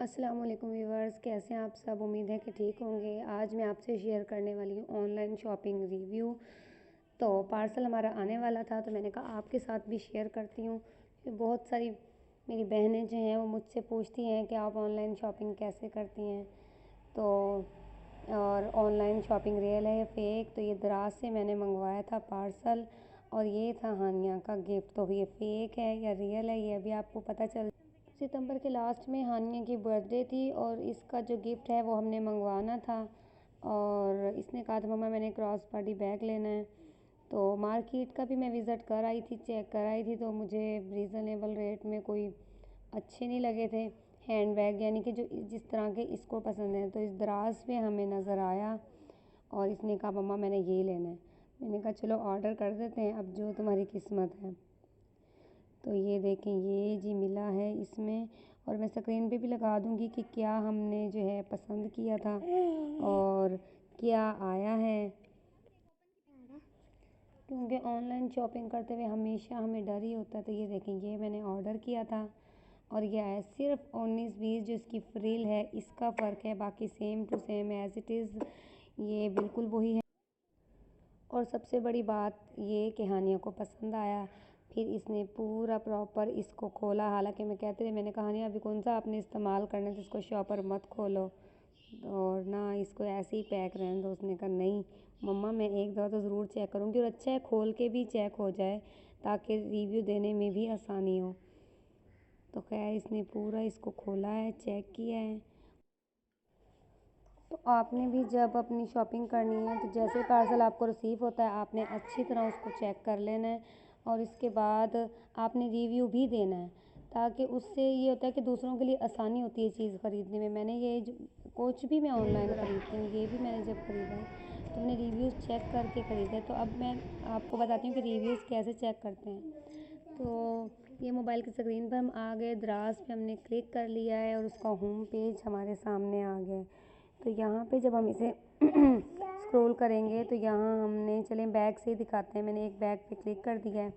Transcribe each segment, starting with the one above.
अस्सलाम वालेकुम व्यूवर्स, कैसे हैं आप सब। उम्मीद है कि ठीक होंगे। आज मैं आपसे शेयर करने वाली हूँ ऑनलाइन शॉपिंग रिव्यू। तो पार्सल हमारा आने वाला था तो मैंने कहा आपके साथ भी शेयर करती हूँ। बहुत सारी मेरी बहनें जो हैं वो मुझसे पूछती हैं कि आप ऑनलाइन शॉपिंग कैसे करती हैं, तो और ऑनलाइन शॉपिंग रियल है या फ़ेक। तो ये दराज से मैंने मंगवाया था पार्सल और ये था हानिया का गिफ्ट। तो ये फ़ेक है या रियल है ये अभी आपको पता चल। सितंबर के लास्ट में हानिया की बर्थडे थी और इसका जो गिफ्ट है वो हमने मंगवाना था। और इसने कहा था मम्मा मैंने क्रॉस पार्टी बैग लेना है। तो मार्केट का भी मैं विज़िट कर आई थी, चेक कर आई थी, तो मुझे रीज़नेबल रेट में कोई अच्छे नहीं लगे थे हैंड बैग, यानी कि जो जिस तरह के इसको पसंद है। तो इस दराज में हमें नज़र आया और इसने कहा मम्मा मैंने ये लेना है। मैंने कहा चलो ऑर्डर कर देते हैं, अब जो तुम्हारी किस्मत है। तो ये देखें ये जी मिला है इसमें, और मैं स्क्रीन पे भी लगा दूंगी कि क्या हमने जो है पसंद किया था और क्या आया है, क्योंकि ऑनलाइन शॉपिंग करते हुए हमेशा हमें डर ही होता है। तो ये देखें ये मैंने ऑर्डर किया था और ये आया सिर्फ 19-20, जो इसकी फ्रिल है इसका फ़र्क है, बाकी same to same as it is ये बिल्कुल वही है। और सबसे बड़ी बात ये कि हानिया को पसंद आया। फिर इसने पूरा प्रॉपर इसको खोला, हालांकि मैं कहती रही, मैंने कहा हानिया अभी कौन सा आपने इस्तेमाल करना है तो इसको शॉपर मत खोलो और ना इसको ऐसे ही पैक रहने दो। उसने कहा नहीं मम्मा मैं एक दफ़ा तो ज़रूर चेक करूँगी, और अच्छा है खोल के भी चेक हो जाए ताकि रिव्यू देने में भी आसानी हो। तो खैर इसने पूरा इसको खोला है, चेक किया है। तो आपने भी जब अपनी शॉपिंग करनी है तो जैसे पार्सल आपको रिसीव होता है आपने अच्छी तरह उसको चेक कर लेना है और इसके बाद आपने रिव्यू भी देना है, ताकि उससे ये होता है कि दूसरों के लिए आसानी होती है चीज़ ख़रीदने में। मैंने ये जो कुछ भी मैं ऑनलाइन ख़रीदती हूँ, ये भी मैंने जब ख़रीदा है तो मैंने रिव्यूज़ चेक करके ख़रीदा है। तो अब मैं आपको बताती हूँ कि रिव्यूज़ कैसे चेक करते हैं। तो ये मोबाइल की स्क्रीन पर हम आ गए, दराज पे हमने क्लिक कर लिया है और उसका होम पेज हमारे सामने आ गया। तो यहाँ पे जब हम इसे स्क्रॉल करेंगे तो यहाँ हमने, चलें बैग से ही दिखाते हैं, मैंने एक बैग पे क्लिक कर दिया है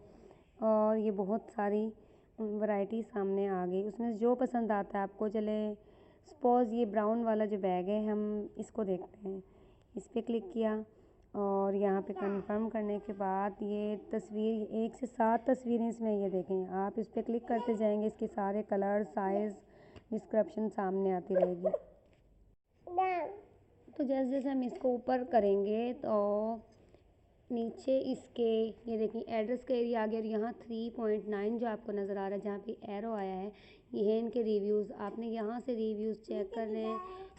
और ये बहुत सारी वैरायटी सामने आ गई। उसमें जो पसंद आता है आपको, चले सपोज़ ये ब्राउन वाला जो बैग है हम इसको देखते हैं, इस पर क्लिक किया और यहाँ पे कंफर्म करने के बाद ये तस्वीर 1 से 7 तस्वीरें इसमें, ये देखें आप इस पर क्लिक करते जाएंगे इसके सारे कलर साइज़ डिस्क्रिप्शन सामने आती रहेगी। तो जैसे जैसे हम इसको ऊपर करेंगे तो नीचे इसके ये देखिए एड्रेस का एरिया आ गया और यहाँ 3.9 जो आपको नज़र आ रहा है जहाँ पे एरो आया है ये है इनके रिव्यूज़। आपने यहाँ से रिव्यूज़ चेक करने हैं।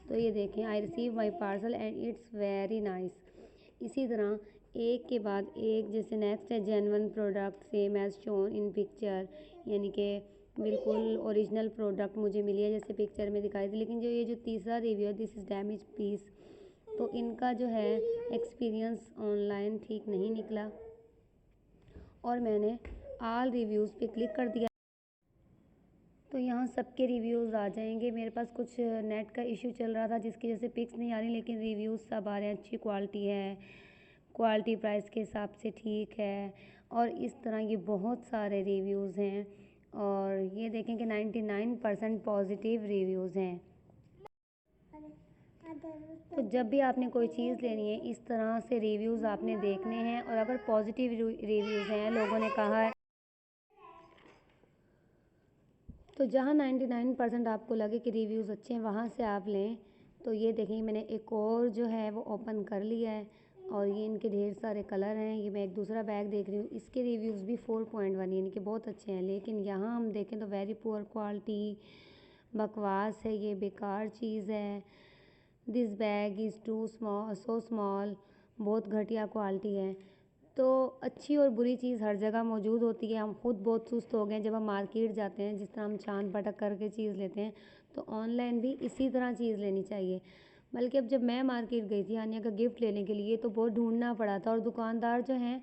तो ये देखें I receive my parcel and it's very nice. इसी तरह एक के बाद एक, जैसे नेक्स्ट है genuine product same as shown in picture, यानी कि बिल्कुल ओरिजिनल प्रोडक्ट मुझे मिली है जैसे पिक्चर में दिखाई थी। लेकिन जो ये जो तीसरा रिव्यू है दिस इज़ डैमेज पीस, तो इनका जो है एक्सपीरियंस ऑनलाइन ठीक नहीं निकला और मैंने ऑल रिव्यूज़ पे क्लिक कर दिया। तो यहाँ सबके रिव्यूज़ आ जाएंगे। मेरे पास कुछ नेट का इशू चल रहा था जिसकी वजह से पिक्स नहीं आ रही, लेकिन रिव्यूज़ सब आ रहे हैं, अच्छी क्वालिटी है, क्वालिटी प्राइस के हिसाब से ठीक है। और इस तरह ये बहुत सारे रिव्यूज़ हैं और ये देखें कि 99% पॉजिटिव रिव्यूज़ हैं। तो जब भी आपने कोई चीज़ लेनी है इस तरह से रिव्यूज़ आपने देखने हैं, और अगर पॉजिटिव रिव्यूज़ हैं, लोगों ने कहा है, तो जहाँ 99% आपको लगे कि रिव्यूज़ अच्छे हैं वहाँ से आप लें। तो ये देखें मैंने एक और जो है वो ओपन कर लिया है और ये इनके ढेर सारे कलर हैं। ये मैं एक दूसरा बैग देख रही हूँ, इसके रिव्यूज़ भी 4.1 यानी कि बहुत अच्छे हैं, लेकिन यहाँ हम देखें तो वेरी पुअर क्वालिटी, बकवास है, ये बेकार चीज़ है। This bag is too small so small, बहुत घटिया क्वालिटी है। तो अच्छी और बुरी चीज़ हर जगह मौजूद होती है। हम खुद बहुत सुस्त हो गए हैं जब हम मार्केट जाते हैं, जिस तरह हम छान पटक करके चीज़ लेते हैं, तो ऑनलाइन भी इसी तरह चीज़ लेनी चाहिए। बल्कि अब जब मैं मार्केट गई थी आनिया का गिफ्ट लेने के लिए तो बहुत ढूंढना पड़ा था, और दुकानदार जो हैं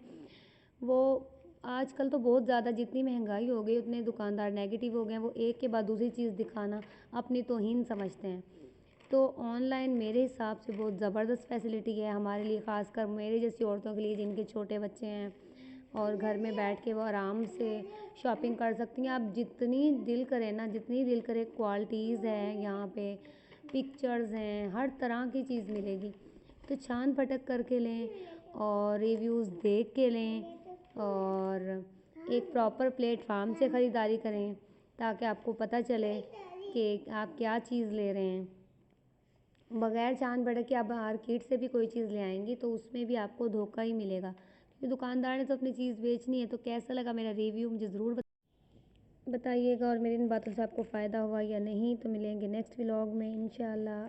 वो आजकल तो बहुत ज़्यादा, जितनी महंगाई हो गई उतने दुकानदार नेगेटिव हो गए हैं। वो एक के बाद दूसरी चीज़ दिखाना अपनी तौहीन समझते हैं। तो ऑनलाइन मेरे हिसाब से बहुत ज़बरदस्त फैसिलिटी है हमारे लिए, ख़ासकर मेरे जैसी औरतों के लिए जिनके छोटे बच्चे हैं और घर में बैठ के वो आराम से शॉपिंग कर सकती हैं। आप जितनी दिल करे ना, जितनी दिल करे, क्वालिटीज़ हैं यहाँ पे, पिक्चर्स हैं, हर तरह की चीज़ मिलेगी। तो छान फटक करके लें और रिव्यूज़ देख के लें और एक प्रॉपर प्लेटफार्म से ख़रीदारी करें ताकि आपको पता चले कि आप क्या चीज़ ले रहे हैं। बगैर छान भटक के आप मार्केट से भी कोई चीज़ ले आएंगी तो उसमें भी आपको धोखा ही मिलेगा, क्योंकि दुकानदार ने तो अपनी चीज़ बेचनी है। तो कैसा लगा मेरा रिव्यू मुझे ज़रूर बताइएगा और मेरी इन बातों से आपको फ़ायदा हुआ या नहीं। तो मिलेंगे नेक्स्ट व्लॉग में इंशाल्लाह।